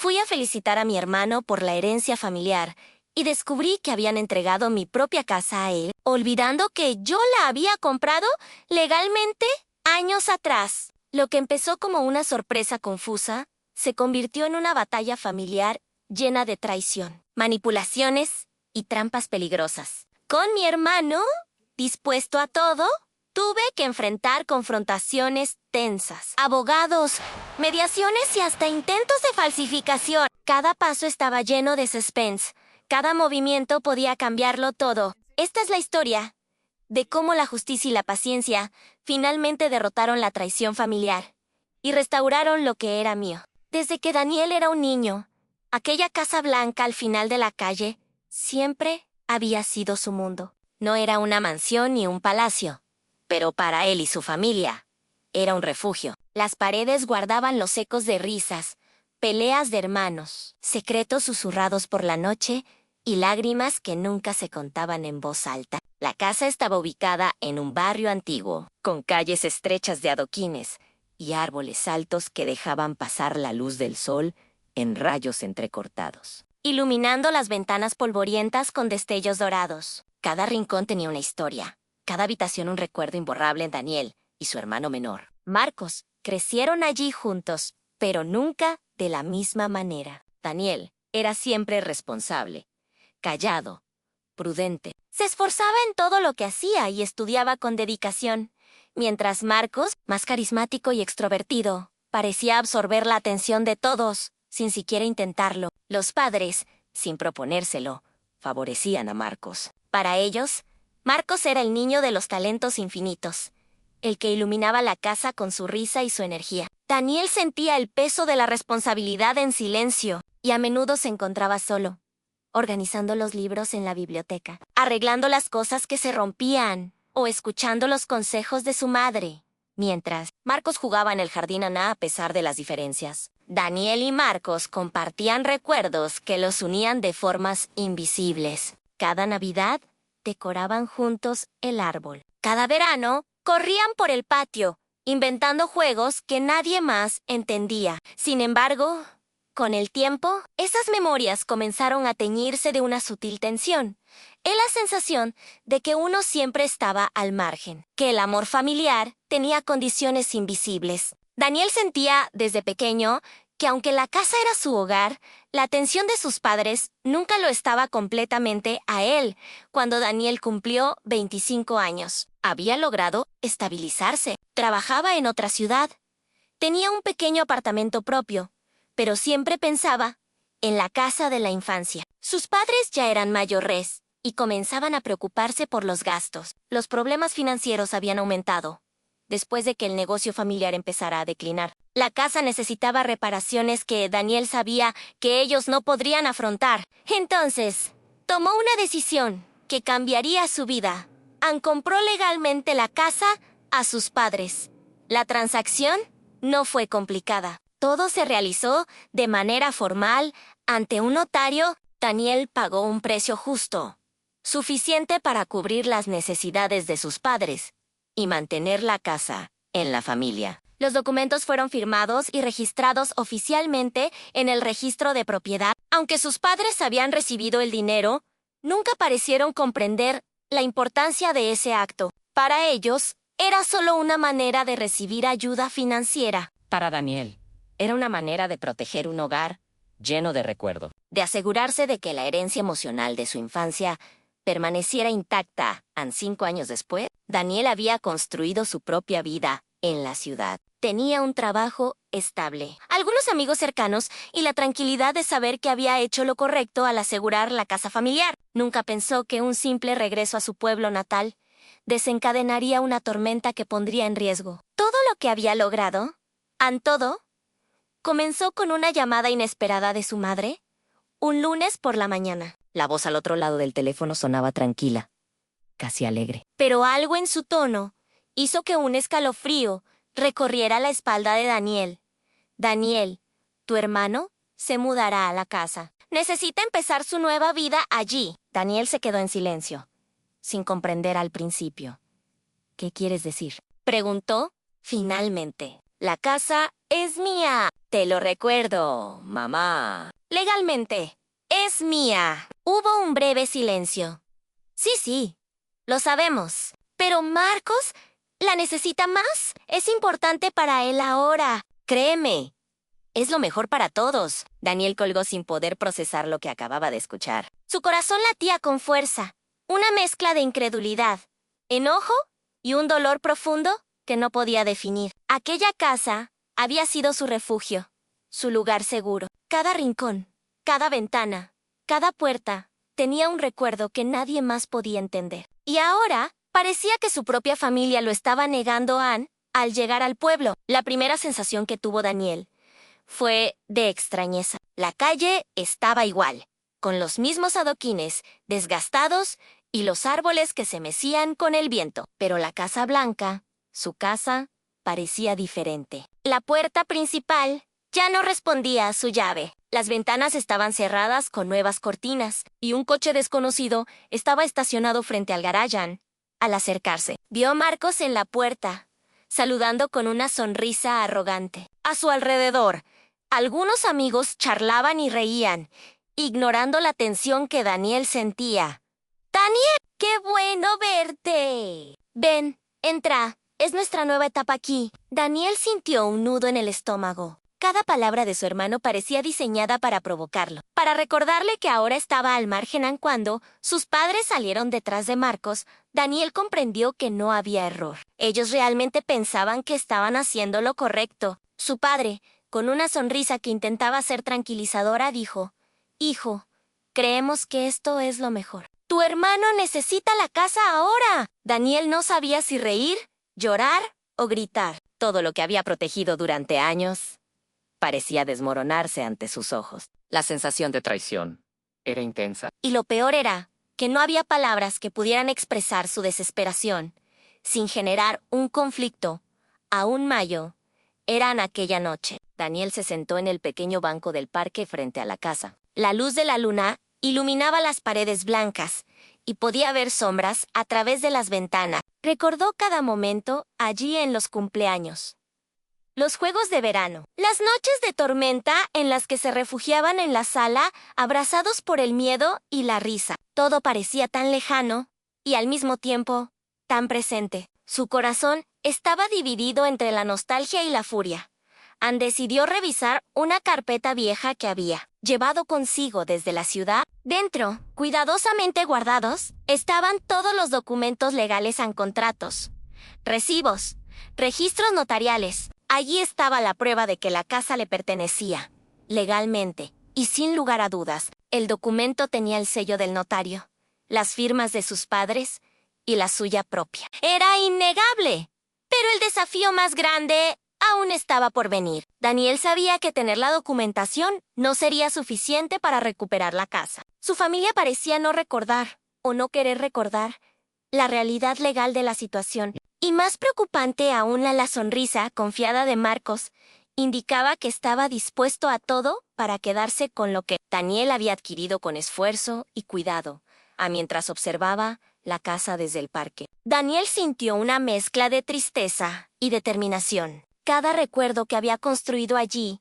Fui a felicitar a mi hermano por la herencia familiar y descubrí que habían entregado mi propia casa a él, olvidando que yo la había comprado legalmente años atrás. Lo que empezó como una sorpresa confusa se convirtió en una batalla familiar llena de traición, manipulaciones y trampas peligrosas. Con mi hermano, dispuesto a todo, tuve que enfrentar confrontaciones tensas, abogados, mediaciones y hasta intentos de falsificación. Cada paso estaba lleno de suspense. Cada movimiento podía cambiarlo todo. Esta es la historia de cómo la justicia y la paciencia finalmente derrotaron la traición familiar y restauraron lo que era mío. Desde que Daniel era un niño, aquella casa blanca al final de la calle siempre había sido su mundo. No era una mansión ni un palacio, pero para él y su familia era un refugio. Las paredes guardaban los ecos de risas, peleas de hermanos, secretos susurrados por la noche y lágrimas que nunca se contaban en voz alta. La casa estaba ubicada en un barrio antiguo, con calles estrechas de adoquines y árboles altos que dejaban pasar la luz del sol en rayos entrecortados, iluminando las ventanas polvorientas con destellos dorados. Cada rincón tenía una historia, cada habitación un recuerdo imborrable en Daniel y su hermano menor, Marcos. Crecieron allí juntos, pero nunca de la misma manera. Daniel era siempre responsable, callado, prudente. Se esforzaba en todo lo que hacía y estudiaba con dedicación, mientras Marcos, más carismático y extrovertido, parecía absorber la atención de todos, sin siquiera intentarlo. Los padres, sin proponérselo, favorecían a Marcos. Para ellos, Marcos era el niño de los talentos infinitos, el que iluminaba la casa con su risa y su energía. Daniel sentía el peso de la responsabilidad en silencio y a menudo se encontraba solo, organizando los libros en la biblioteca, arreglando las cosas que se rompían o escuchando los consejos de su madre, mientras Marcos jugaba en el jardín a pesar de las diferencias. Daniel y Marcos compartían recuerdos que los unían de formas invisibles. Cada Navidad decoraban juntos el árbol. Cada verano corrían por el patio, inventando juegos que nadie más entendía. Sin embargo, con el tiempo, esas memorias comenzaron a teñirse de una sutil tensión. Es la sensación de que uno siempre estaba al margen, que el amor familiar tenía condiciones invisibles. Daniel sentía, desde pequeño, que aunque la casa era su hogar, la atención de sus padres nunca lo estaba completamente a él. Cuando Daniel cumplió 25 años, había logrado estabilizarse. Trabajaba en otra ciudad. Tenía un pequeño apartamento propio, pero siempre pensaba en la casa de la infancia. Sus padres ya eran mayores y comenzaban a preocuparse por los gastos. Los problemas financieros habían aumentado después de que el negocio familiar empezara a declinar. La casa necesitaba reparaciones que Daniel sabía que ellos no podrían afrontar. Entonces, tomó una decisión que cambiaría su vida. Compró legalmente la casa a sus padres. La transacción no fue complicada. Todo se realizó de manera formal ante un notario. Daniel pagó un precio justo, suficiente para cubrir las necesidades de sus padres y mantener la casa en la familia. Los documentos fueron firmados y registrados oficialmente en el registro de propiedad. Aunque sus padres habían recibido el dinero, nunca parecieron comprender la importancia de ese acto. Para ellos, era solo una manera de recibir ayuda financiera. Para Daniel, era una manera de proteger un hogar lleno de recuerdo, de asegurarse de que la herencia emocional de su infancia permaneciera intacta. 5 años después, Daniel había construido su propia vida en la ciudad. Tenía un trabajo estable, algunos amigos cercanos y la tranquilidad de saber que había hecho lo correcto al asegurar la casa familiar. Nunca pensó que un simple regreso a su pueblo natal desencadenaría una tormenta que pondría en riesgo todo lo que había logrado. Todo comenzó con una llamada inesperada de su madre, un lunes por la mañana. La voz al otro lado del teléfono sonaba tranquila, casi alegre. Pero algo en su tono hizo que un escalofrío recorriera la espalda de Daniel. Daniel, tu hermano se mudará a la casa. Necesita empezar su nueva vida allí. Daniel se quedó en silencio, sin comprender al principio. ¿Qué quieres decir?, preguntó finalmente. La casa es mía. Te lo recuerdo, Mamá. legalmente. Es mía. Hubo un breve silencio. Sí, lo sabemos. Pero Marcos la necesita más. Es importante para él ahora. Créeme. Es lo mejor para todos. Daniel colgó sin poder procesar lo que acababa de escuchar. Su corazón latía con fuerza. Una mezcla de incredulidad, enojo y un dolor profundo que no podía definir. Aquella casa había sido su refugio, su lugar seguro. Cada rincón, cada ventana, cada puerta tenía un recuerdo que nadie más podía entender. Y ahora parecía que su propia familia lo estaba negando a Anne al llegar al pueblo. La primera sensación que tuvo Daniel fue de extrañeza. La calle estaba igual, con los mismos adoquines, desgastados, y los árboles que se mecían con el viento. Pero la Casa Blanca, su casa, parecía diferente. La puerta principal ya no respondía a su llave. Las ventanas estaban cerradas con nuevas cortinas, y un coche desconocido estaba estacionado frente al garaje. Al acercarse, vio a Marcos en la puerta, saludando con una sonrisa arrogante. A su alrededor, algunos amigos charlaban y reían, ignorando la tensión que Daniel sentía. ¡Daniel! ¡Qué bueno verte! Ven, entra. Es nuestra nueva etapa aquí. Daniel sintió un nudo en el estómago. Cada palabra de su hermano parecía diseñada para provocarlo, para recordarle que ahora estaba al margen. Cuando sus padres salieron detrás de Marcos, Daniel comprendió que no había error. Ellos realmente pensaban que estaban haciendo lo correcto. Su padre, con una sonrisa que intentaba ser tranquilizadora, dijo: «Hijo, creemos que esto es lo mejor. Tu hermano necesita la casa ahora». Daniel no sabía si reír, llorar o gritar. Todo lo que había protegido durante años parecía desmoronarse ante sus ojos. La sensación de traición era intensa. Y lo peor era que no había palabras que pudieran expresar su desesperación, sin generar un conflicto aún mayor. Eran aquella noche. Daniel se sentó en el pequeño banco del parque frente a la casa. La luz de la luna iluminaba las paredes blancas y podía ver sombras a través de las ventanas. Recordó cada momento allí en los cumpleaños, los juegos de verano, las noches de tormenta en las que se refugiaban en la sala, abrazados por el miedo y la risa. Todo parecía tan lejano y al mismo tiempo tan presente. Su corazón estaba dividido entre la nostalgia y la furia. Anne decidió revisar una carpeta vieja que había llevado consigo desde la ciudad. Dentro, cuidadosamente guardados, estaban todos los documentos legales y contratos, recibos, registros notariales. Allí estaba la prueba de que la casa le pertenecía, legalmente, y sin lugar a dudas. El documento tenía el sello del notario, las firmas de sus padres y la suya propia. Era innegable, pero el desafío más grande aún estaba por venir. Daniel sabía que tener la documentación no sería suficiente para recuperar la casa. Su familia parecía no recordar, o no querer recordar, la realidad legal de la situación. Y más preocupante aún, la sonrisa confiada de Marcos indicaba que estaba dispuesto a todo para quedarse con lo que Daniel había adquirido con esfuerzo y cuidado, mientras observaba la casa desde el parque. Daniel sintió una mezcla de tristeza y determinación. Cada recuerdo que había construido allí,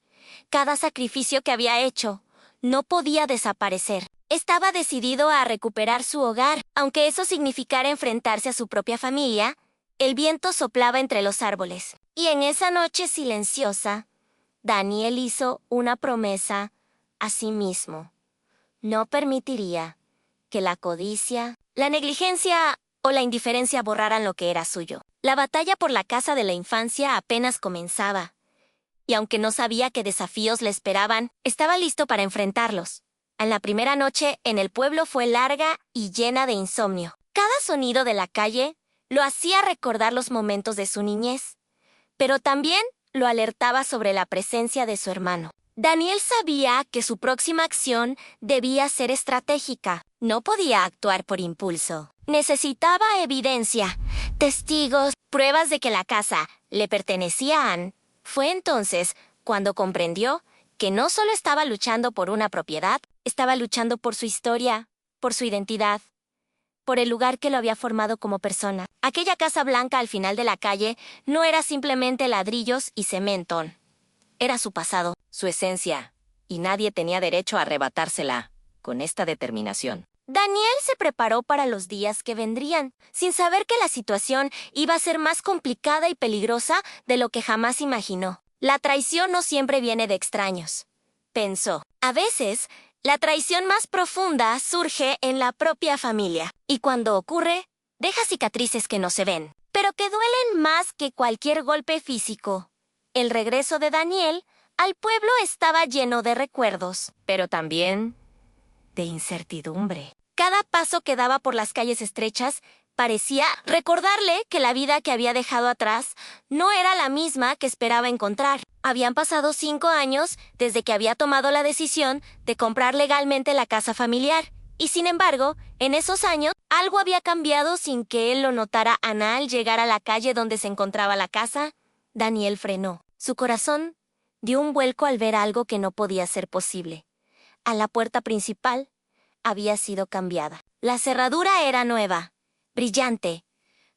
cada sacrificio que había hecho, no podía desaparecer. Estaba decidido a recuperar su hogar, aunque eso significara enfrentarse a su propia familia. El viento soplaba entre los árboles, y en esa noche silenciosa, Daniel hizo una promesa a sí mismo. No permitiría que la codicia, la negligencia o la indiferencia borraran lo que era suyo. La batalla por la casa de la infancia apenas comenzaba, y aunque no sabía qué desafíos le esperaban, estaba listo para enfrentarlos. En la primera noche en el pueblo fue larga y llena de insomnio. Cada sonido de la calle lo hacía recordar los momentos de su niñez, pero también lo alertaba sobre la presencia de su hermano. Daniel sabía que su próxima acción debía ser estratégica. No podía actuar por impulso. Necesitaba evidencia, testigos, pruebas de que la casa le pertenecía a Anne. Fue entonces cuando comprendió que no solo estaba luchando por una propiedad, estaba luchando por su historia, por su identidad, por el lugar que lo había formado como persona. Aquella casa blanca al final de la calle no era simplemente ladrillos y cemento. Era su pasado, su esencia, y nadie tenía derecho a arrebatársela con esta determinación. Daniel se preparó para los días que vendrían, sin saber que la situación iba a ser más complicada y peligrosa de lo que jamás imaginó. La traición no siempre viene de extraños, pensó. A veces, la traición más profunda surge en la propia familia, y cuando ocurre, deja cicatrices que no se ven, pero que duelen más que cualquier golpe físico. El regreso de Daniel al pueblo estaba lleno de recuerdos, pero también de incertidumbre. Cada paso que daba por las calles estrechas parecía recordarle que la vida que había dejado atrás no era la misma que esperaba encontrar. Habían pasado 5 años desde que había tomado la decisión de comprar legalmente la casa familiar, y sin embargo, en esos años, algo había cambiado sin que él lo notara. Al llegar a la calle donde se encontraba la casa, Daniel frenó. Su corazón dio un vuelco al ver algo que no podía ser posible. A la puerta principal había sido cambiada. La cerradura era nueva, brillante,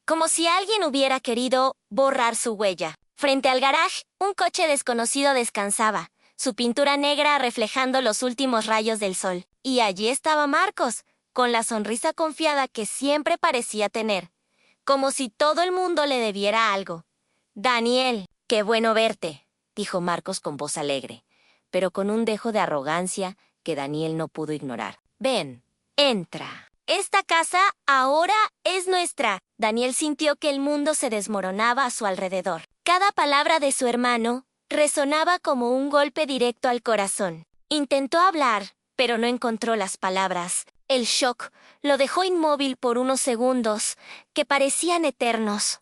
como si alguien hubiera querido borrar su huella. Frente al garaje, un coche desconocido descansaba, su pintura negra reflejando los últimos rayos del sol. Y allí estaba Marcos, con la sonrisa confiada que siempre parecía tener, como si todo el mundo le debiera algo. «Daniel, qué bueno verte», dijo Marcos con voz alegre, pero con un dejo de arrogancia que Daniel no pudo ignorar. «Ven, entra. Esta casa ahora es nuestra». Daniel sintió que el mundo se desmoronaba a su alrededor. Cada palabra de su hermano resonaba como un golpe directo al corazón. Intentó hablar, pero no encontró las palabras. El shock lo dejó inmóvil por unos segundos, que parecían eternos.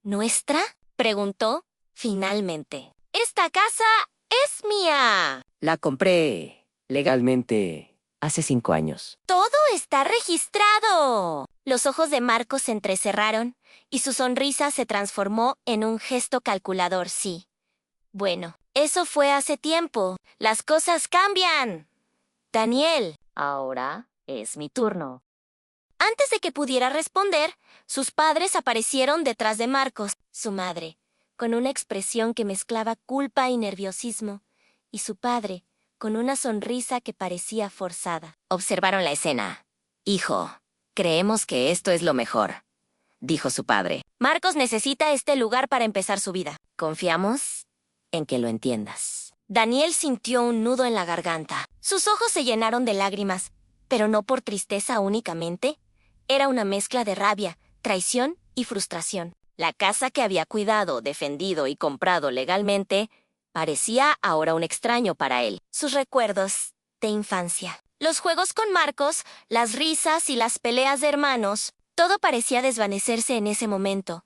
¿Nuestra?, preguntó, finalmente. «Esta casa es mía». La compré legalmente hace 5 años. «Todo está registrado». Los ojos de Marcos se entrecerraron y su sonrisa se transformó en un gesto calculador. «Sí. Bueno, eso fue hace tiempo. Las cosas cambian. Daniel, ahora es mi turno». Antes de que pudiera responder, sus padres aparecieron detrás de Marcos. Su madre, con una expresión que mezclaba culpa y nerviosismo, y su padre, con una sonrisa que parecía forzada. Observaron la escena. «Hijo, creemos que esto es lo mejor», dijo su padre. «Marcos necesita este lugar para empezar su vida. Confiamos en que lo entiendas». Daniel sintió un nudo en la garganta. Sus ojos se llenaron de lágrimas, pero no por tristeza únicamente. Era una mezcla de rabia, traición y frustración. La casa que había cuidado, defendido y comprado legalmente parecía ahora un extraño para él. Sus recuerdos de infancia, los juegos con Marcos, las risas y las peleas de hermanos, todo parecía desvanecerse en ese momento.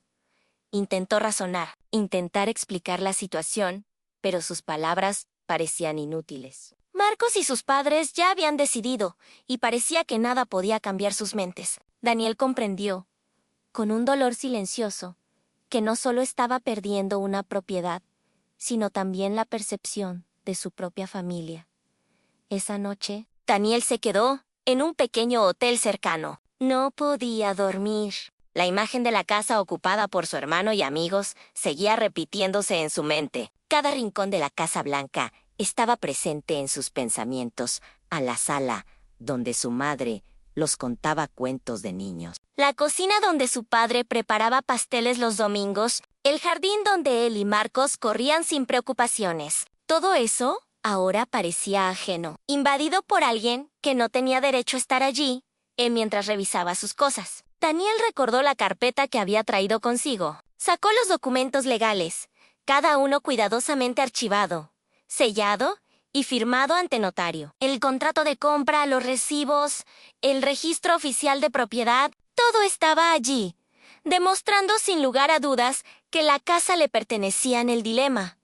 Intentó razonar, intentar explicar la situación, pero sus palabras parecían inútiles. Marcos y sus padres ya habían decidido, y parecía que nada podía cambiar sus mentes. Daniel comprendió, con un dolor silencioso, que no solo estaba perdiendo una propiedad, sino también la percepción de su propia familia. Esa noche, Daniel se quedó en un pequeño hotel cercano. No podía dormir. La imagen de la casa ocupada por su hermano y amigos seguía repitiéndose en su mente. Cada rincón de la Casa Blanca estaba presente en sus pensamientos, a la sala donde su madre los contaba cuentos de niños, la cocina donde su padre preparaba pasteles los domingos, el jardín donde él y Marcos corrían sin preocupaciones. Todo eso ahora parecía ajeno, invadido por alguien que no tenía derecho a estar allí, mientras revisaba sus cosas. Daniel recordó la carpeta que había traído consigo. Sacó los documentos legales, cada uno cuidadosamente archivado, sellado y firmado ante notario. El contrato de compra, los recibos, el registro oficial de propiedad, todo estaba allí, demostrando sin lugar a dudas que la casa le pertenecía en el dilema.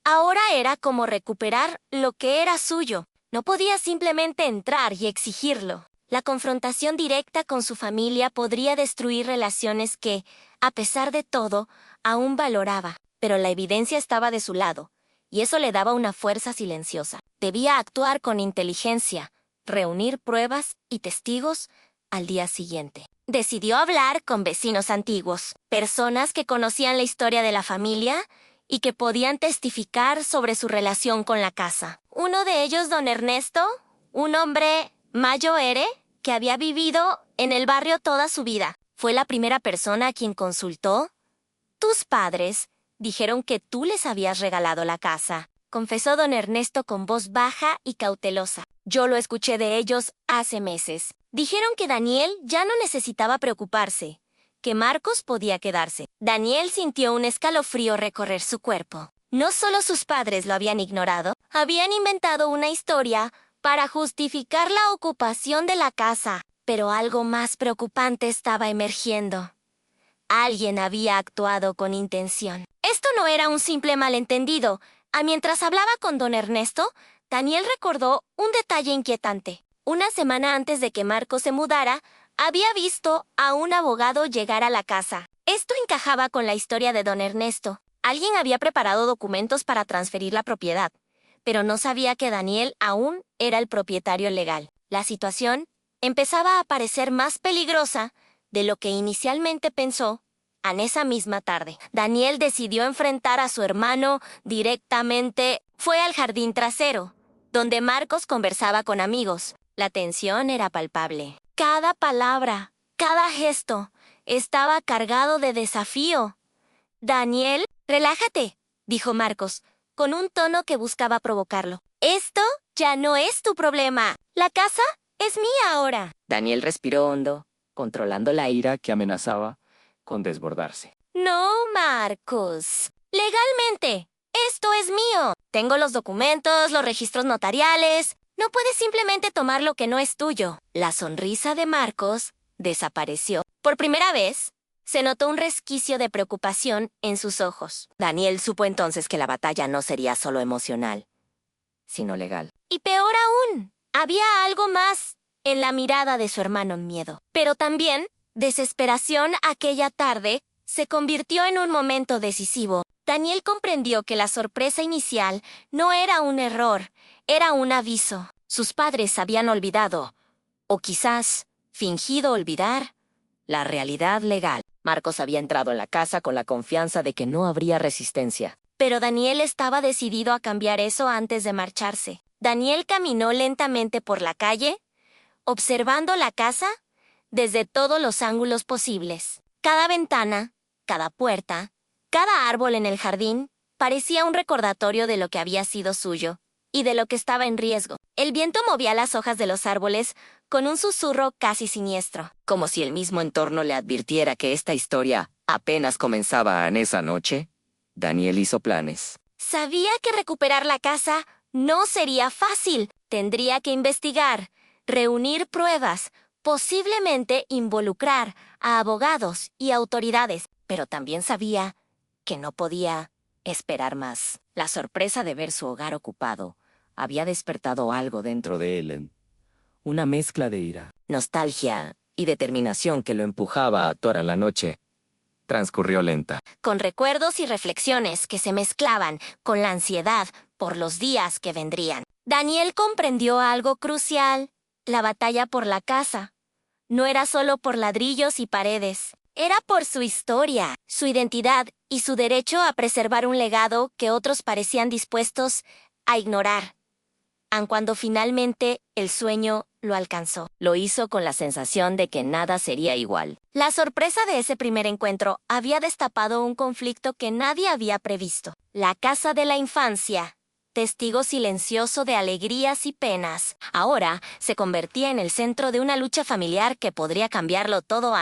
Ahora era como recuperar lo que era suyo. No podía simplemente entrar y exigirlo. La confrontación directa con su familia podría destruir relaciones que, a pesar de todo, aún valoraba. Pero la evidencia estaba de su lado, y eso le daba una fuerza silenciosa. Debía actuar con inteligencia, reunir pruebas y testigos al día siguiente. Decidió hablar con vecinos antiguos, personas que conocían la historia de la familia y que podían testificar sobre su relación con la casa. Uno de ellos, don Ernesto, un hombre mayor que había vivido en el barrio toda su vida. Fue la primera persona a quien consultó. Tus padres dijeron que tú les habías regalado la casa, confesó don Ernesto con voz baja y cautelosa. Yo lo escuché de ellos hace meses. Dijeron que Daniel ya no necesitaba preocuparse, que Marcos podía quedarse. Daniel sintió un escalofrío recorrer su cuerpo. No solo sus padres lo habían ignorado, habían inventado una historia para justificar la ocupación de la casa. Pero algo más preocupante estaba emergiendo. Alguien había actuado con intención. Esto no era un simple malentendido. Mientras hablaba con don Ernesto, Daniel recordó un detalle inquietante. Una semana antes de que Marcos se mudara, había visto a un abogado llegar a la casa. Esto encajaba con la historia de don Ernesto. Alguien había preparado documentos para transferir la propiedad, pero no sabía que Daniel aún era el propietario legal. La situación empezaba a parecer más peligrosa de lo que inicialmente pensó. En esa misma tarde, Daniel decidió enfrentar a su hermano directamente. Fue al jardín trasero, donde Marcos conversaba con amigos. La tensión era palpable. Cada palabra, cada gesto, estaba cargado de desafío. Daniel, relájate, dijo Marcos, con un tono que buscaba provocarlo. Esto ya no es tu problema. La casa es mía ahora. Daniel respiró hondo, controlando la ira que amenazaba con desbordarse. No, Marcos. Legalmente, esto es mío. Tengo los documentos, los registros notariales. No puedes simplemente tomar lo que no es tuyo. La sonrisa de Marcos desapareció. Por primera vez, se notó un resquicio de preocupación en sus ojos. Daniel supo entonces que la batalla no sería solo emocional, Sino legal. y peor aún, había algo más en la mirada de su hermano: miedo. Pero también, desesperación. Aquella tarde se convirtió en un momento decisivo. Daniel comprendió que la sorpresa inicial no era un error, era un aviso. Sus padres habían olvidado, o quizás fingido olvidar, la realidad legal. Marcos había entrado en la casa con la confianza de que no habría resistencia. Pero Daniel estaba decidido a cambiar eso antes de marcharse. Daniel caminó lentamente por la calle, observando la casa desde todos los ángulos posibles. Cada ventana, cada puerta, cada árbol en el jardín parecía un recordatorio de lo que había sido suyo y de lo que estaba en riesgo. El viento movía las hojas de los árboles con un susurro casi siniestro. Como si el mismo entorno le advirtiera que esta historia apenas comenzaba en esa noche, Daniel hizo planes. Sabía que recuperar la casa no sería fácil. Tendría que investigar, reunir pruebas, posiblemente involucrar a abogados y autoridades. Pero también sabía que no podía esperar más. La sorpresa de ver su hogar ocupado había despertado algo dentro de él. Una mezcla de ira, Nostalgia y determinación que lo empujaba a actuar. La noche transcurrió lenta. con recuerdos y reflexiones que se mezclaban con la ansiedad por los días que vendrían. Daniel comprendió algo crucial. La batalla por la casa no era solo por ladrillos y paredes. Era por su historia, su identidad y su derecho a preservar un legado que otros parecían dispuestos a ignorar. Aun cuando finalmente el sueño lo alcanzó. Lo hizo con la sensación de que nada sería igual. La sorpresa de ese primer encuentro había destapado un conflicto que nadie había previsto. La casa de la infancia, testigo silencioso de alegrías y penas, ahora se convertía en el centro de una lucha familiar que podría cambiarlo todo.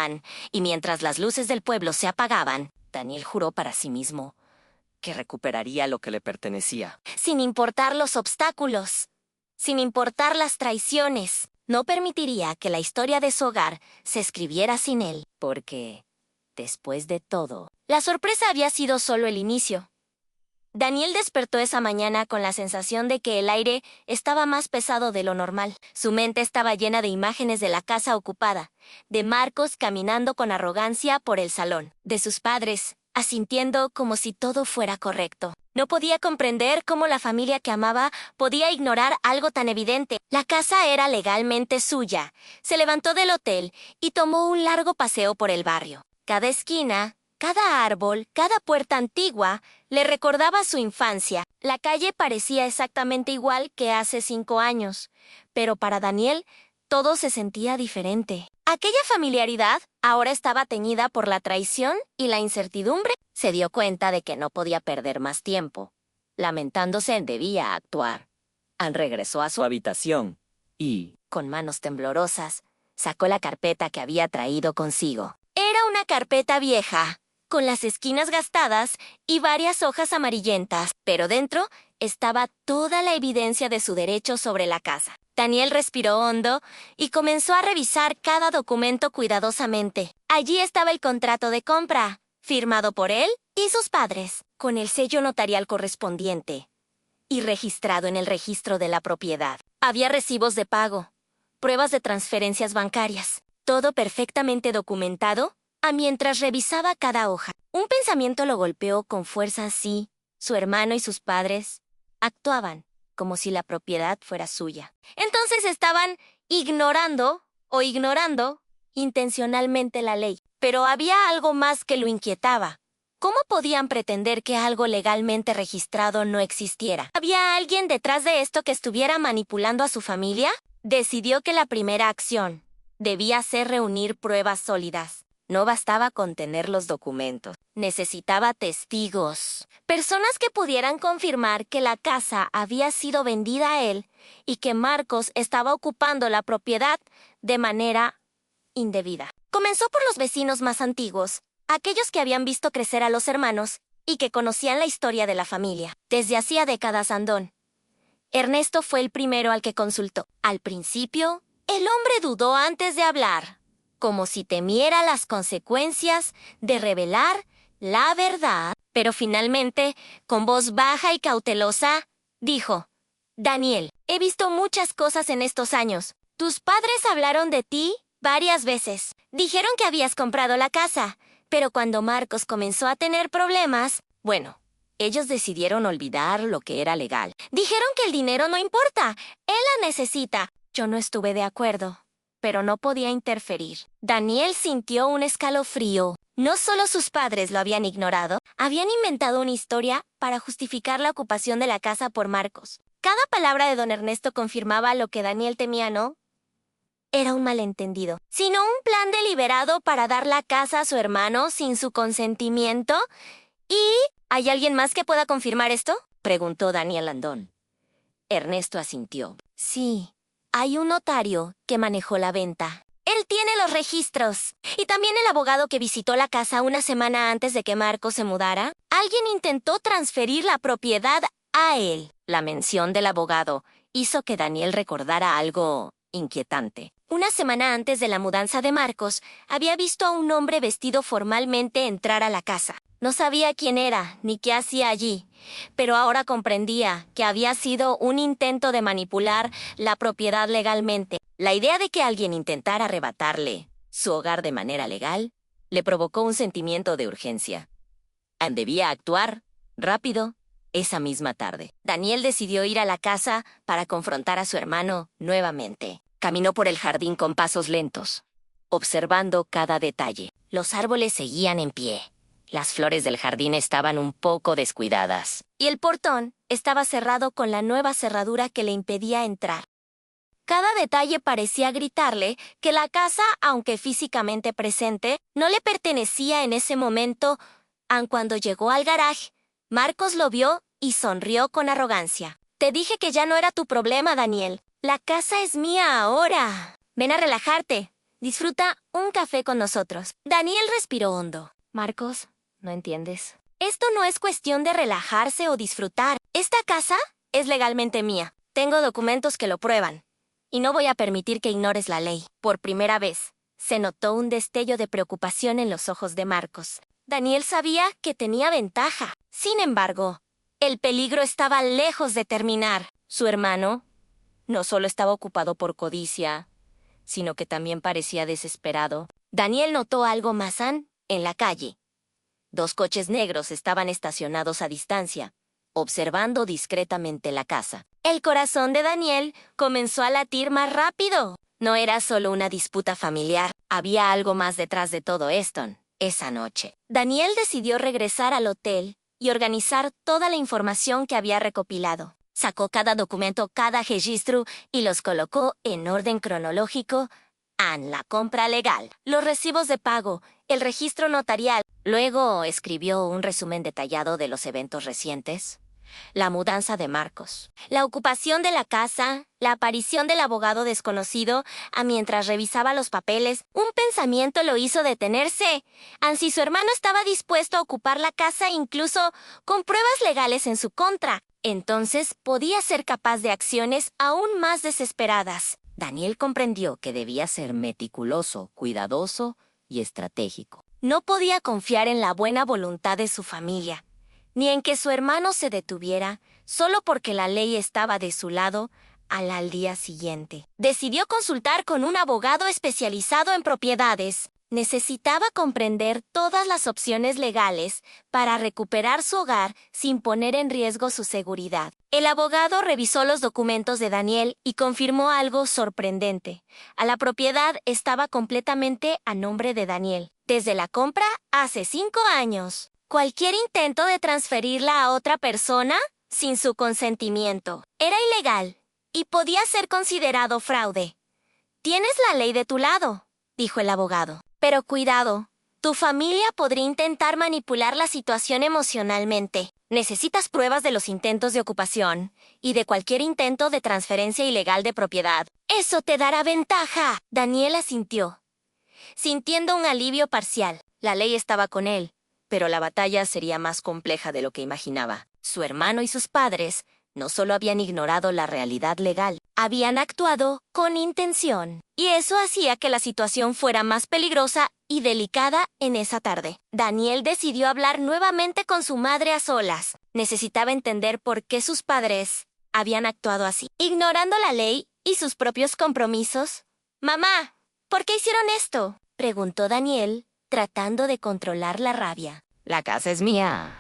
Y mientras las luces del pueblo se apagaban, Daniel juró para sí mismo Que recuperaría lo que le pertenecía. sin importar los obstáculos, sin importar las traiciones, no permitiría que la historia de su hogar se escribiera sin él. Porque, después de todo, La sorpresa había sido solo el inicio. Daniel despertó esa mañana con la sensación de que el aire estaba más pesado de lo normal. Su mente estaba llena de imágenes de la casa ocupada, de Marcos caminando con arrogancia por el salón, de sus padres, asintiendo como si todo fuera correcto. No podía comprender cómo la familia que amaba podía ignorar algo tan evidente. La casa era legalmente suya. Se levantó del hotel y tomó un largo paseo por el barrio. Cada esquina, Cada árbol, cada puerta antigua, le recordaba su infancia. La calle parecía exactamente igual que hace 5 años, pero para Daniel todo se sentía diferente. Aquella familiaridad ahora estaba teñida por la traición y la incertidumbre. Se dio cuenta de que no podía perder más tiempo. Lamentándose, debía actuar. Anne regresó a su Habitación. Y, con manos temblorosas, sacó la carpeta que había traído consigo. Era una carpeta vieja, con las esquinas gastadas y varias hojas amarillentas, pero dentro estaba toda la evidencia de su derecho sobre la casa. Daniel respiró hondo y comenzó a revisar cada documento cuidadosamente. Allí estaba el contrato de compra, firmado por él y sus padres, con el sello notarial correspondiente y registrado en el registro de la propiedad. Había recibos de pago, pruebas de transferencias bancarias, todo perfectamente documentado mientras revisaba cada hoja. Un pensamiento lo golpeó con fuerza así. Su hermano y sus padres actuaban como si la propiedad fuera suya. Entonces estaban ignorando intencionalmente la ley. Pero había algo más que lo inquietaba. ¿Cómo podían pretender que algo legalmente registrado no existiera? ¿Había alguien detrás de esto que estuviera manipulando a su familia? Decidió que la primera acción debía ser reunir pruebas sólidas. No bastaba con tener los documentos. Necesitaba testigos. Personas que pudieran confirmar que la casa había sido vendida a él y que Marcos estaba ocupando la propiedad de manera indebida. Comenzó por los vecinos más antiguos, aquellos que habían visto crecer a los hermanos y que conocían la historia de la familia. Desde hacía décadas andón. Ernesto fue el primero al que consultó. Al principio, el hombre dudó antes de hablar, como si temiera las consecuencias de revelar la verdad, pero finalmente, con voz baja y cautelosa, dijo: Daniel, he visto muchas cosas en estos años. Tus padres hablaron de ti varias veces. Dijeron que habías comprado la casa, pero cuando Marcos comenzó a tener problemas, bueno, ellos decidieron olvidar lo que era legal. Dijeron que el dinero no importa, él la necesita. Yo no estuve de acuerdo, pero no podía interferir. Daniel sintió un escalofrío. No solo sus padres lo habían ignorado, habían inventado una historia para justificar la ocupación de la casa por Marcos. Cada palabra de don Ernesto confirmaba lo que Daniel temía, ¿no? Era un malentendido, sino un plan deliberado para dar la casa a su hermano sin su consentimiento. ¿Y hay alguien más que pueda confirmar esto?, preguntó Daniel Andón. Ernesto asintió. Sí, hay un notario que manejó la venta. Él tiene los registros. Y también el abogado que visitó la casa una semana antes de que Marcos se mudara. Alguien intentó transferir la propiedad a él. La mención del abogado hizo que Daniel recordara algo inquietante. Una semana antes de la mudanza de Marcos, había visto a un hombre vestido formalmente entrar a la casa. No sabía quién era ni qué hacía allí, pero ahora comprendía que había sido un intento de manipular la propiedad legalmente. La idea de que alguien intentara arrebatarle su hogar de manera legal le provocó un sentimiento de urgencia. Debía actuar rápido esa misma tarde. Daniel decidió ir a la casa para confrontar a su hermano nuevamente. Caminó por el jardín con pasos lentos, observando cada detalle. Los árboles seguían en pie. Las flores del jardín estaban un poco descuidadas. Y el portón estaba cerrado con la nueva cerradura que le impedía entrar. Cada detalle parecía gritarle que la casa, aunque físicamente presente, no le pertenecía en ese momento. Cuando llegó al garaje, Marcos lo vio y sonrió con arrogancia. Te dije que ya no era tu problema, Daniel. La casa es mía ahora. Ven a relajarte. Disfruta un café con nosotros. Daniel respiró hondo. Marcos, ¿no entiendes? Esto no es cuestión de relajarse o disfrutar. Esta casa es legalmente mía. Tengo documentos que lo prueban. Y no voy a permitir que ignores la ley. Por primera vez, se notó un destello de preocupación en los ojos de Marcos. Daniel sabía que tenía ventaja. Sin embargo, el peligro estaba lejos de terminar. Su hermano no solo estaba ocupado por codicia, sino que también parecía desesperado. Daniel notó algo más en la calle. 2 coches negros estaban estacionados a distancia, observando discretamente la casa. El corazón de Daniel comenzó a latir más rápido. No era solo una disputa familiar, había algo más detrás de todo esto. esa noche. Daniel decidió regresar al hotel y organizar toda la información que había recopilado. Sacó cada documento, cada registro y los colocó en orden cronológico en la compra legal, los recibos de pago, el registro notarial. Luego escribió un resumen detallado de los eventos recientes, la mudanza de Marcos, la ocupación de la casa, la aparición del abogado desconocido. Mientras revisaba los papeles, un pensamiento lo hizo detenerse. Si su hermano estaba dispuesto a ocupar la casa incluso con pruebas legales en su contra, entonces podía ser capaz de acciones aún más desesperadas. Daniel comprendió que debía ser meticuloso, cuidadoso y estratégico. No podía confiar en la buena voluntad de su familia, ni en que su hermano se detuviera solo porque la ley estaba de su lado al día siguiente. Decidió consultar con un abogado especializado en propiedades. Necesitaba comprender todas las opciones legales para recuperar su hogar sin poner en riesgo su seguridad. El abogado revisó los documentos de Daniel y confirmó algo sorprendente. La propiedad estaba completamente a nombre de Daniel, desde la compra hace 5 años. Cualquier intento de transferirla a otra persona sin su consentimiento era ilegal y podía ser considerado fraude. «Tienes la ley de tu lado», dijo el abogado. «Pero cuidado, tu familia podría intentar manipular la situación emocionalmente. Necesitas pruebas de los intentos de ocupación y de cualquier intento de transferencia ilegal de propiedad. Eso te dará ventaja». Daniel asintió, sintiendo un alivio parcial. La ley estaba con él, pero la batalla sería más compleja de lo que imaginaba. Su hermano y sus padres no solo habían ignorado la realidad legal, habían actuado con intención. Y eso hacía que la situación fuera más peligrosa y delicada en esa tarde. Daniel decidió hablar nuevamente con su madre a solas. Necesitaba entender por qué sus padres habían actuado así, ignorando la ley y sus propios compromisos. «Mamá, ¿por qué hicieron esto?», preguntó Daniel, tratando de controlar la rabia. La casa es mía.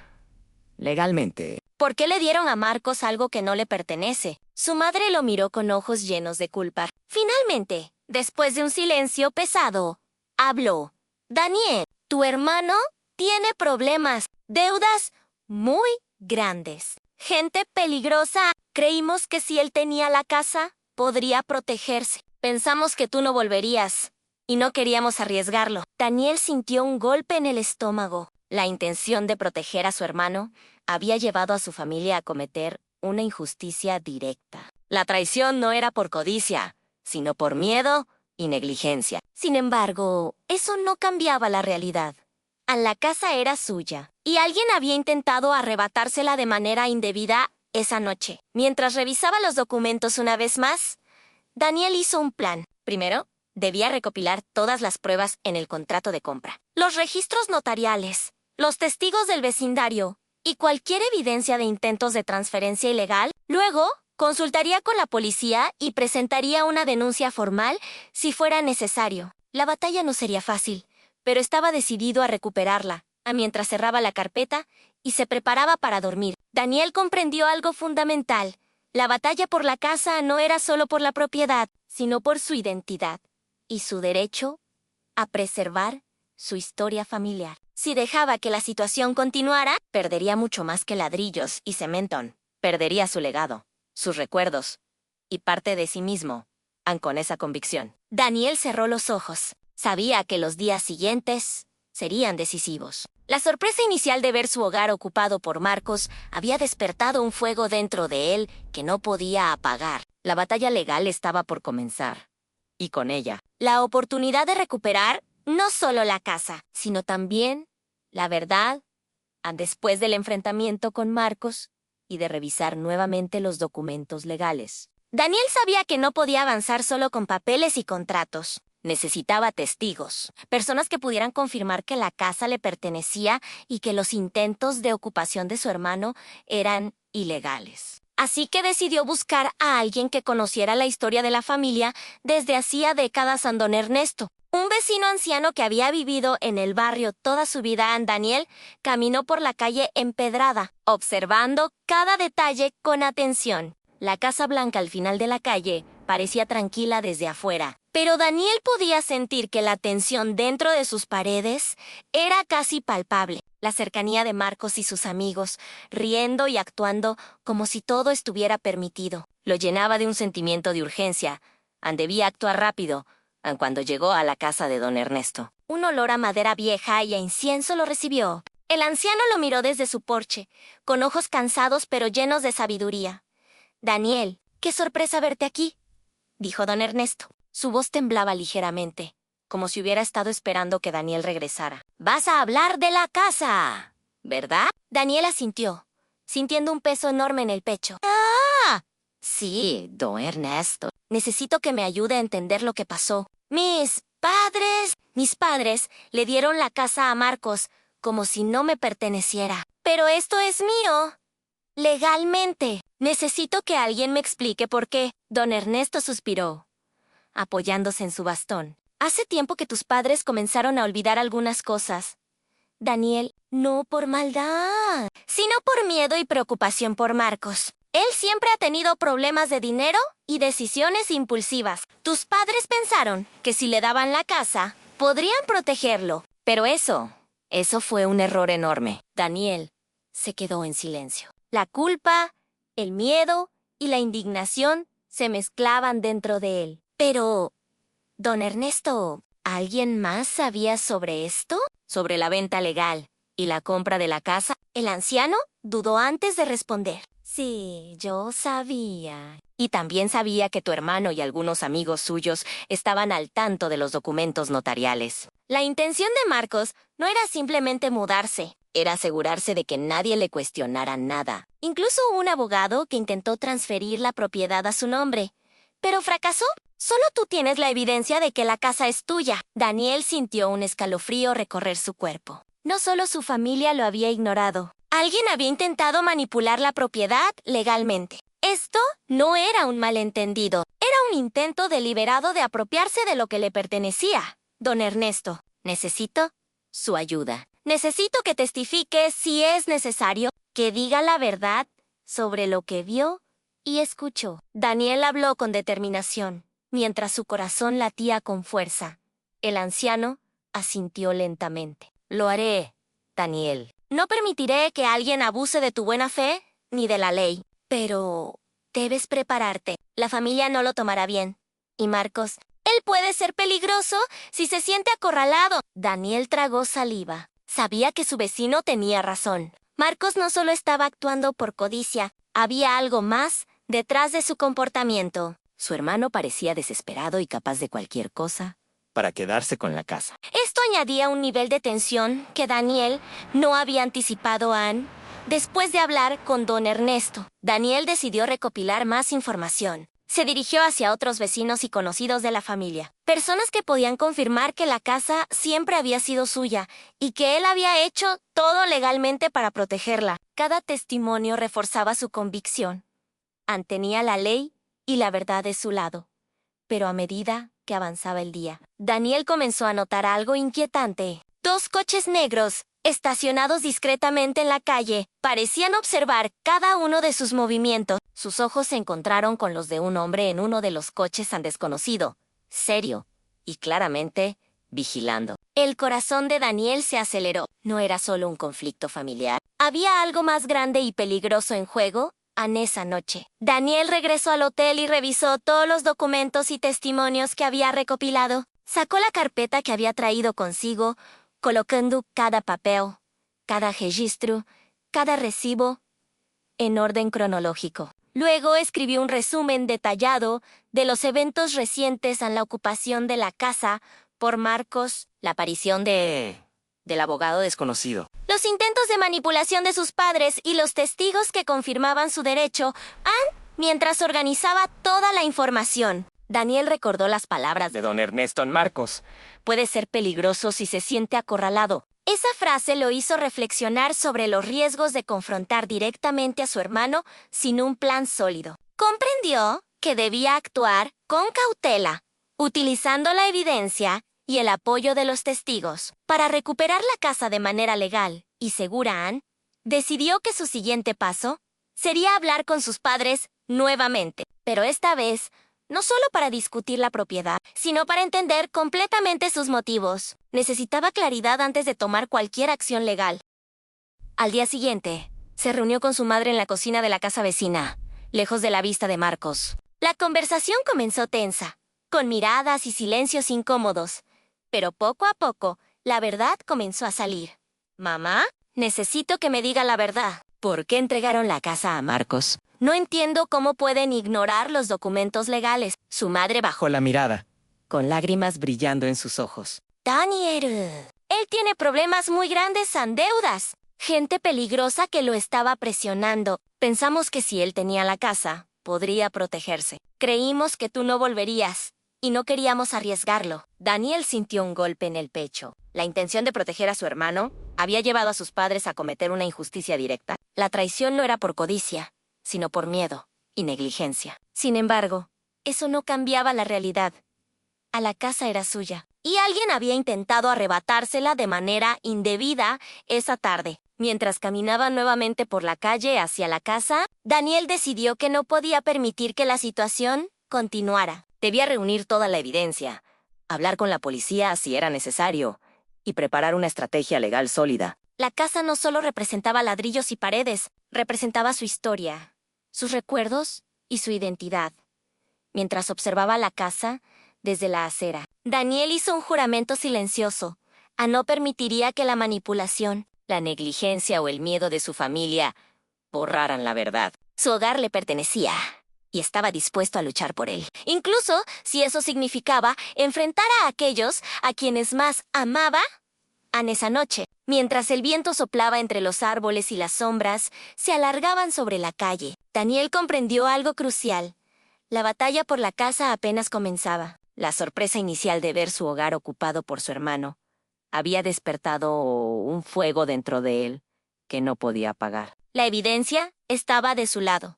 Legalmente. ¿Por qué le dieron a Marcos algo que no le pertenece? Su madre lo miró con ojos llenos de culpa. Finalmente, después de un silencio pesado, habló. «Daniel, tu hermano tiene problemas, deudas muy grandes, gente peligrosa. Creímos que si él tenía la casa, podría protegerse. Pensamos que tú no volverías y no queríamos arriesgarlo». Daniel sintió un golpe en el estómago. La intención de proteger a su hermano había llevado a su familia a cometer una injusticia directa. La traición no era por codicia, sino por miedo y negligencia. Sin embargo, eso no cambiaba la realidad. La casa era suya, y alguien había intentado arrebatársela de manera indebida esa noche. Mientras revisaba los documentos una vez más, Daniel hizo un plan. Primero, debía recopilar todas las pruebas en el contrato de compra, los registros notariales, los testigos del vecindario y cualquier evidencia de intentos de transferencia ilegal. Luego, consultaría con la policía y presentaría una denuncia formal si fuera necesario. La batalla no sería fácil, pero estaba decidido a recuperarla. Mientras cerraba la carpeta y se preparaba para dormir, Daniel comprendió algo fundamental. La batalla por la casa no era solo por la propiedad, sino por su identidad y su derecho a preservar su historia familiar. Si dejaba que la situación continuara, perdería mucho más que ladrillos y cemento. Perdería su legado, sus recuerdos y parte de sí mismo. Con esa convicción, Daniel cerró los ojos. Sabía que los días siguientes serían decisivos. La sorpresa inicial de ver su hogar ocupado por Marcos había despertado un fuego dentro de él que no podía apagar. La batalla legal estaba por comenzar, y con ella, la oportunidad de recuperar no solo la casa, sino también la verdad, después del enfrentamiento con Marcos y de revisar nuevamente los documentos legales. Daniel sabía que no podía avanzar solo con papeles y contratos. Necesitaba testigos, personas que pudieran confirmar que la casa le pertenecía y que los intentos de ocupación de su hermano eran ilegales. Así que decidió buscar a alguien que conociera la historia de la familia desde hacía décadas. Don Ernesto, un vecino anciano que había vivido en el barrio toda su vida. Daniel caminó por la calle empedrada, observando cada detalle con atención. La Casa Blanca al final de la calle parecía tranquila desde afuera. Pero Daniel podía sentir que la tensión dentro de sus paredes era casi palpable. La cercanía de Marcos y sus amigos, riendo y actuando como si todo estuviera permitido, lo llenaba de un sentimiento de urgencia. Debía actuar rápido, cuando llegó a la casa de don Ernesto. Un olor a madera vieja y a incienso lo recibió. El anciano lo miró desde su porche, con ojos cansados pero llenos de sabiduría. «Daniel, qué sorpresa verte aquí», dijo don Ernesto. Su voz temblaba ligeramente, como si hubiera estado esperando que Daniel regresara. «Vas a hablar de la casa, ¿verdad?» Daniel asintió, sintiendo un peso enorme en el pecho. «¡Ah! Sí, don Ernesto. Necesito que me ayude a entender lo que pasó. Mis padres le dieron la casa a Marcos, como si no me perteneciera. Pero esto es mío. Legalmente. Necesito que alguien me explique por qué». Don Ernesto suspiró, apoyándose en su bastón. «Hace tiempo que tus padres comenzaron a olvidar algunas cosas, Daniel, no por maldad, sino por miedo y preocupación por Marcos. Él siempre ha tenido problemas de dinero y decisiones impulsivas. Tus padres pensaron que si le daban la casa, podrían protegerlo. Pero eso fue un error enorme». Daniel se quedó en silencio. La culpa, el miedo y la indignación se mezclaban dentro de él. Pero, don Ernesto, ¿alguien más sabía sobre esto? ¿Sobre la venta legal y la compra de la casa? El anciano dudó antes de responder. «Sí, yo sabía. Y también sabía que tu hermano y algunos amigos suyos estaban al tanto de los documentos notariales». La intención de Marcos no era simplemente mudarse, era asegurarse de que nadie le cuestionara nada. Incluso un abogado que intentó transferir la propiedad a su nombre, pero fracasó. «Solo tú tienes la evidencia de que la casa es tuya». Daniel sintió un escalofrío recorrer su cuerpo. No solo su familia lo había ignorado. Alguien había intentado manipular la propiedad legalmente. Esto no era un malentendido. Era un intento deliberado de apropiarse de lo que le pertenecía. «Don Ernesto, necesito su ayuda. Necesito que testifique si es necesario, que diga la verdad sobre lo que vio y escuchó». Daniel habló con determinación, mientras su corazón latía con fuerza. El anciano asintió lentamente. «Lo haré, Daniel. No permitiré que alguien abuse de tu buena fe ni de la ley. Pero debes prepararte. La familia no lo tomará bien. Y Marcos, él puede ser peligroso si se siente acorralado». Daniel tragó saliva. Sabía que su vecino tenía razón. Marcos no solo estaba actuando por codicia, había algo más detrás de su comportamiento. Su hermano parecía desesperado y capaz de cualquier cosa para quedarse con la casa. Esto añadía un nivel de tensión que Daniel no había anticipado. Después de hablar con don Ernesto, Daniel decidió recopilar más información. Se dirigió hacia otros vecinos y conocidos de la familia, personas que podían confirmar que la casa siempre había sido suya y que él había hecho todo legalmente para protegerla. Cada testimonio reforzaba su convicción. Tenía la ley y la verdad de su lado. Pero a medida que avanzaba el día, Daniel comenzó a notar algo inquietante. 2 coches negros, estacionados discretamente en la calle, parecían observar cada uno de sus movimientos. Sus ojos se encontraron con los de un hombre en uno de los coches tan desconocido, serio y claramente vigilando. El corazón de Daniel se aceleró. No era solo un conflicto familiar. ¿Había algo más grande y peligroso en juego? En esa noche, Daniel regresó al hotel y revisó todos los documentos y testimonios que había recopilado. Sacó la carpeta que había traído consigo, colocando cada papel, cada registro, cada recibo en orden cronológico. Luego escribió un resumen detallado de los eventos recientes en la ocupación de la casa por Marcos, la aparición del abogado desconocido, los intentos de manipulación de sus padres y los testigos que confirmaban su derecho, mientras organizaba toda la información. Daniel recordó las palabras de don Ernesto en Marcos. «Puede ser peligroso si se siente acorralado». Esa frase lo hizo reflexionar sobre los riesgos de confrontar directamente a su hermano sin un plan sólido. Comprendió que debía actuar con cautela, utilizando la evidencia y el apoyo de los testigos. Para recuperar la casa de manera legal y segura, decidió que su siguiente paso sería hablar con sus padres nuevamente, pero esta vez no solo para discutir la propiedad, sino para entender completamente sus motivos. Necesitaba claridad antes de tomar cualquier acción legal. Al día siguiente, se reunió con su madre en la cocina de la casa vecina, lejos de la vista de Marcos. La conversación comenzó tensa, con miradas y silencios incómodos, pero poco a poco, la verdad comenzó a salir. «Mamá, necesito que me diga la verdad. ¿Por qué entregaron la casa a Marcos? No entiendo cómo pueden ignorar los documentos legales». Su madre bajó Bajó la mirada, con lágrimas brillando en sus ojos. «Daniel, él tiene problemas muy grandes en deudas. Gente peligrosa que lo estaba presionando. Pensamos que si él tenía la casa, podría protegerse. Creímos que tú no volverías, y no queríamos arriesgarlo». Daniel sintió un golpe en el pecho. La intención de proteger a su hermano había llevado a sus padres a cometer una injusticia directa. La traición no era por codicia, sino por miedo y negligencia. Sin embargo, eso no cambiaba la realidad. A la casa era suya, y alguien había intentado arrebatársela de manera indebida esa tarde. Mientras caminaba nuevamente por la calle hacia la casa, Daniel decidió que no podía permitir que la situación continuara. Debía reunir toda la evidencia, hablar con la policía si era necesario, y preparar una estrategia legal sólida. La casa no solo representaba ladrillos y paredes, representaba su historia, sus recuerdos y su identidad. Mientras observaba la casa desde la acera, Daniel hizo un juramento silencioso. No permitiría que la manipulación, la negligencia o el miedo de su familia borraran la verdad. Su hogar le pertenecía, y estaba dispuesto a luchar por él, incluso si eso significaba enfrentar a aquellos a quienes más amaba en esa noche. Mientras el viento soplaba entre los árboles y las sombras se alargaban sobre la calle, Daniel comprendió algo crucial. La batalla por la casa apenas comenzaba. La sorpresa inicial de ver su hogar ocupado por su hermano había despertado un fuego dentro de él que no podía apagar. La evidencia estaba de su lado.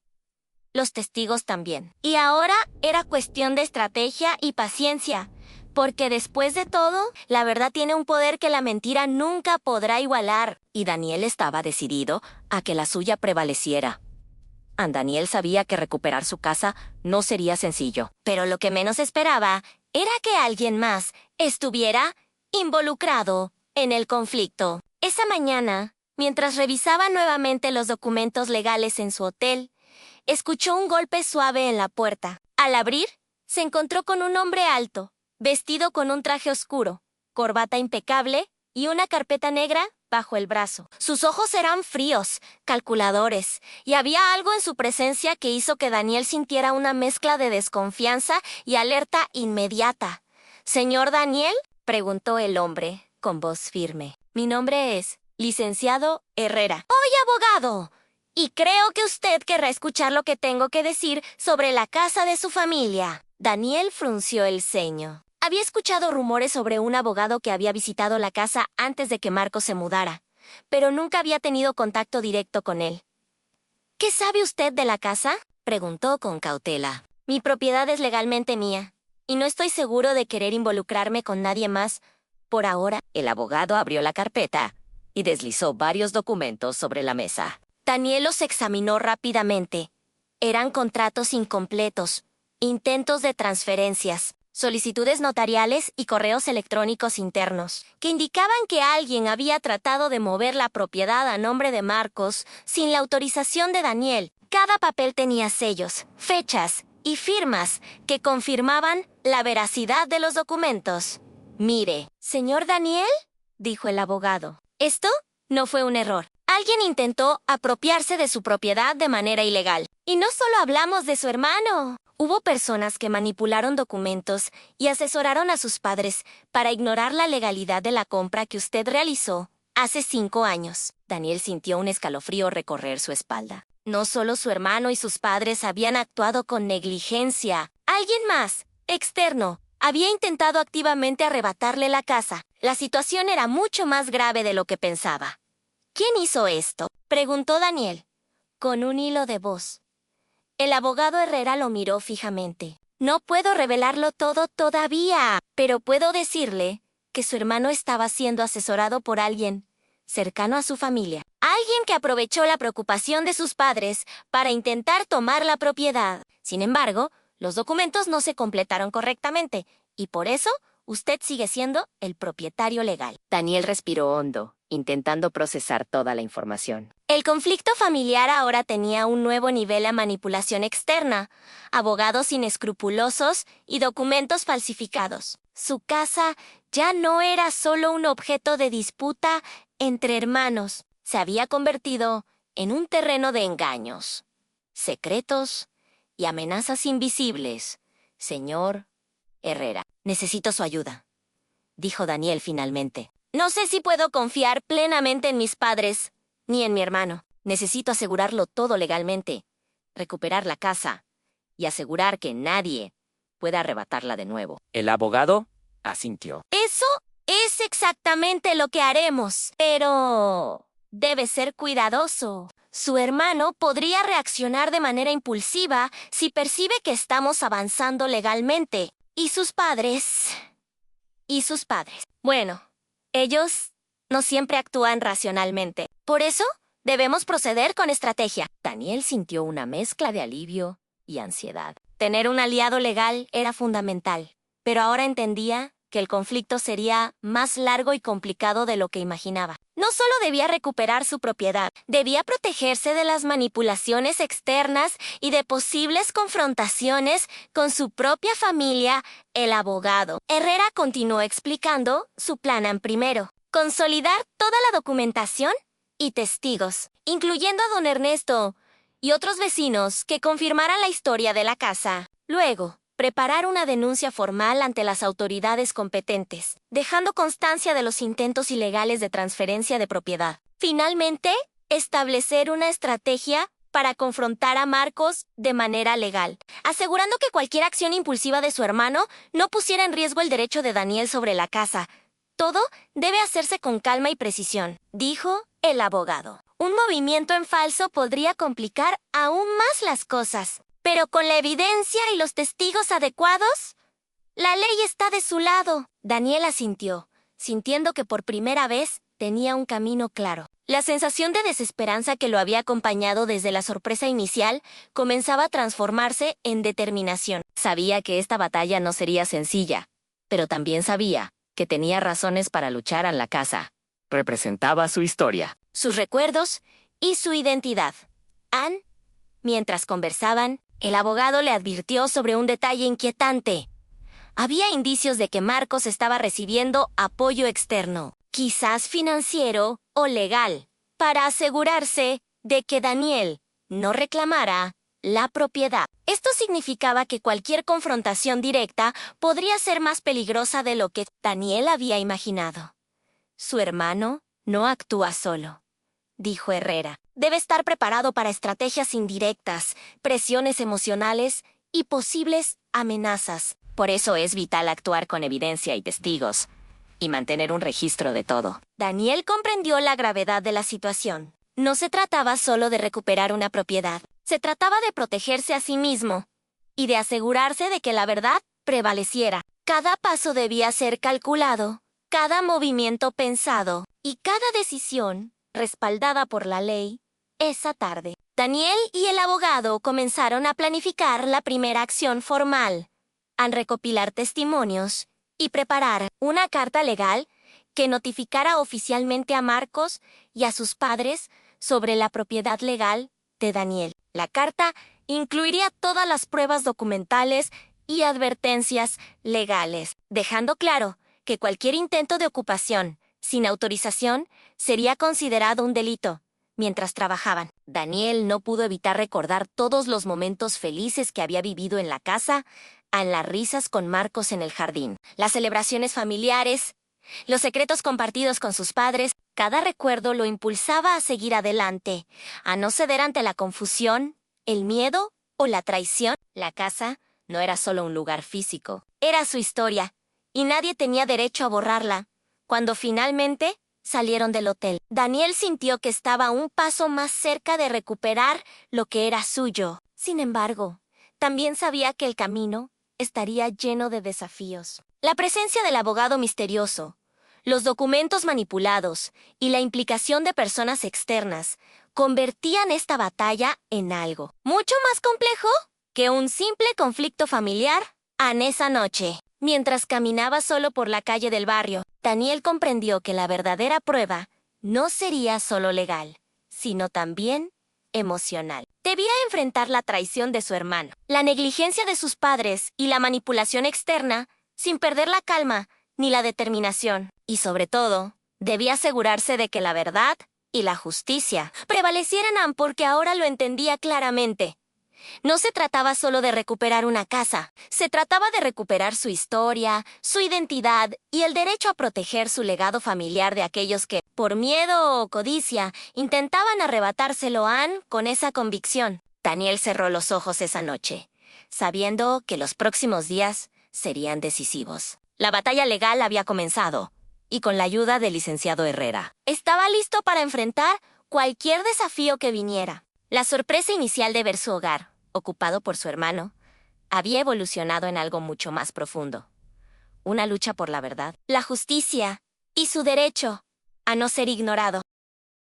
Los testigos también. Y ahora era cuestión de estrategia y paciencia, porque después de todo, la verdad tiene un poder que la mentira nunca podrá igualar. Y Daniel estaba decidido a que la suya prevaleciera. Daniel sabía que recuperar su casa no sería sencillo, pero lo que menos esperaba era que alguien más estuviera involucrado en el conflicto. Esa mañana, mientras revisaba nuevamente los documentos legales en su hotel, escuchó un golpe suave en la puerta. Al abrir, se encontró con un hombre alto, vestido con un traje oscuro, corbata impecable y una carpeta negra bajo el brazo. Sus ojos eran fríos, calculadores, y había algo en su presencia que hizo que Daniel sintiera una mezcla de desconfianza y alerta inmediata. «¿Señor Daniel?», preguntó el hombre, con voz firme. «Mi nombre es licenciado Herrera». «¡Oye, abogado! Y creo que usted querrá escuchar lo que tengo que decir sobre la casa de su familia». Daniel frunció el ceño. Había escuchado rumores sobre un abogado que había visitado la casa antes de que Marcos se mudara, pero nunca había tenido contacto directo con él. «¿Qué sabe usted de la casa?», preguntó con cautela. «Mi propiedad es legalmente mía, y no estoy seguro de querer involucrarme con nadie más por ahora». El abogado abrió la carpeta y deslizó varios documentos sobre la mesa. Daniel los examinó rápidamente. Eran contratos incompletos, intentos de transferencias, solicitudes notariales y correos electrónicos internos, que indicaban que alguien había tratado de mover la propiedad a nombre de Marcos sin la autorización de Daniel. Cada papel tenía sellos, fechas y firmas que confirmaban la veracidad de los documentos. «Mire, señor Daniel», dijo el abogado, «esto no fue un error. Alguien intentó apropiarse de su propiedad de manera ilegal. Y no solo hablamos de su hermano. Hubo personas que manipularon documentos y asesoraron a sus padres para ignorar la legalidad de la compra que usted realizó hace 5 años». Daniel sintió un escalofrío recorrer su espalda. No solo su hermano y sus padres habían actuado con negligencia. Alguien más, externo, había intentado activamente arrebatarle la casa. La situación era mucho más grave de lo que pensaba. «¿Quién hizo esto?», preguntó Daniel, con un hilo de voz. El abogado Herrera lo miró fijamente. «No puedo revelarlo todo todavía, pero puedo decirle que su hermano estaba siendo asesorado por alguien cercano a su familia. Alguien que aprovechó la preocupación de sus padres para intentar tomar la propiedad. Sin embargo, Los documentos no se completaron correctamente, y por eso usted sigue siendo el propietario legal. Daniel respiró hondo, intentando procesar toda la información. El conflicto familiar ahora tenía un nuevo nivel a manipulación externa, abogados inescrupulosos y documentos falsificados. Su casa ya no era solo un objeto de disputa entre hermanos, se había convertido en un terreno de engaños, secretos y amenazas invisibles. Señor Herrera, necesito su ayuda, dijo Daniel finalmente. No sé si puedo confiar plenamente en mis padres, ni en mi hermano. Necesito asegurarlo todo legalmente, recuperar la casa y asegurar que nadie pueda arrebatarla de nuevo. El abogado asintió. Eso es exactamente lo que haremos, pero debe ser cuidadoso. Su hermano podría reaccionar de manera impulsiva si percibe que estamos avanzando legalmente. Y sus padres. Bueno, ellos no siempre actúan racionalmente. Por eso, debemos proceder con estrategia. Daniel sintió una mezcla de alivio y ansiedad. Tener un aliado legal era fundamental, pero ahora entendía que el conflicto sería más largo y complicado de lo que imaginaba. No solo debía recuperar su propiedad, debía protegerse de las manipulaciones externas y de posibles confrontaciones con su propia familia, el abogado. Herrera continuó explicando su plan primero: consolidar toda la documentación y testigos, incluyendo a don Ernesto y otros vecinos que confirmaran la historia de la casa. Luego, preparar una denuncia formal ante las autoridades competentes, dejando constancia de los intentos ilegales de transferencia de propiedad. Finalmente, establecer una estrategia para confrontar a Marcos de manera legal, asegurando que cualquier acción impulsiva de su hermano no pusiera en riesgo el derecho de Daniel sobre la casa. Todo debe hacerse con calma y precisión, dijo el abogado. Un movimiento en falso podría complicar aún más las cosas. Pero con la evidencia y los testigos adecuados, la ley está de su lado. Daniel asintió, sintiendo que por primera vez tenía un camino claro. La sensación de desesperanza que lo había acompañado desde la sorpresa inicial comenzaba a transformarse en determinación. Sabía que esta batalla no sería sencilla, pero también sabía que tenía razones para luchar en la casa. Representaba su historia, sus recuerdos y su identidad. Mientras conversaban, el abogado le advirtió sobre un detalle inquietante. Había indicios de que Marcos estaba recibiendo apoyo externo, quizás financiero o legal, para asegurarse de que Daniel no reclamara la propiedad. Esto significaba que cualquier confrontación directa podría ser más peligrosa de lo que Daniel había imaginado. Su hermano no actúa solo, dijo Herrera. Debe estar preparado para estrategias indirectas, presiones emocionales y posibles amenazas. Por eso es vital actuar con evidencia y testigos, y mantener un registro de todo. Daniel comprendió la gravedad de la situación. No se trataba solo de recuperar una propiedad, se trataba de protegerse a sí mismo y de asegurarse de que la verdad prevaleciera. Cada paso debía ser calculado, cada movimiento pensado y cada decisión respaldada por la ley. Esa tarde, Daniel y el abogado comenzaron a planificar la primera acción formal, a recopilar testimonios y preparar una carta legal que notificara oficialmente a Marcos y a sus padres sobre la propiedad legal de Daniel. La carta incluiría todas las pruebas documentales y advertencias legales, dejando claro que cualquier intento de ocupación sin autorización sería considerado un delito. Mientras trabajaban, Daniel no pudo evitar recordar todos los momentos felices que había vivido en la casa, en las risas con Marcos en el jardín, las celebraciones familiares, los secretos compartidos con sus padres. Cada recuerdo lo impulsaba a seguir adelante, a no ceder ante la confusión, el miedo o la traición. La casa no era solo un lugar físico, era su historia, y nadie tenía derecho a borrarla. Cuando finalmente salieron del hotel, Daniel sintió que estaba un paso más cerca de recuperar lo que era suyo. Sin embargo, también sabía que el camino estaría lleno de desafíos. La presencia del abogado misterioso, los documentos manipulados y la implicación de personas externas convertían esta batalla en algo mucho más complejo que un simple conflicto familiar en esa noche. Mientras caminaba solo por la calle del barrio, Daniel comprendió que la verdadera prueba no sería solo legal, sino también emocional. Debía enfrentar la traición de su hermano, la negligencia de sus padres y la manipulación externa sin perder la calma ni la determinación. Y sobre todo, debía asegurarse de que la verdad y la justicia prevalecieran porque ahora lo entendía claramente. No se trataba solo de recuperar una casa, se trataba de recuperar su historia, su identidad y el derecho a proteger su legado familiar de aquellos que, por miedo o codicia, intentaban arrebatárselo con esa convicción. Daniel cerró los ojos esa noche, sabiendo que los próximos días serían decisivos. La batalla legal había comenzado, y con la ayuda del licenciado Herrera, estaba listo para enfrentar cualquier desafío que viniera. La sorpresa inicial de ver su hogar, ocupado por su hermano, había evolucionado en algo mucho más profundo. Una lucha por la verdad, la justicia y su derecho a no ser ignorado.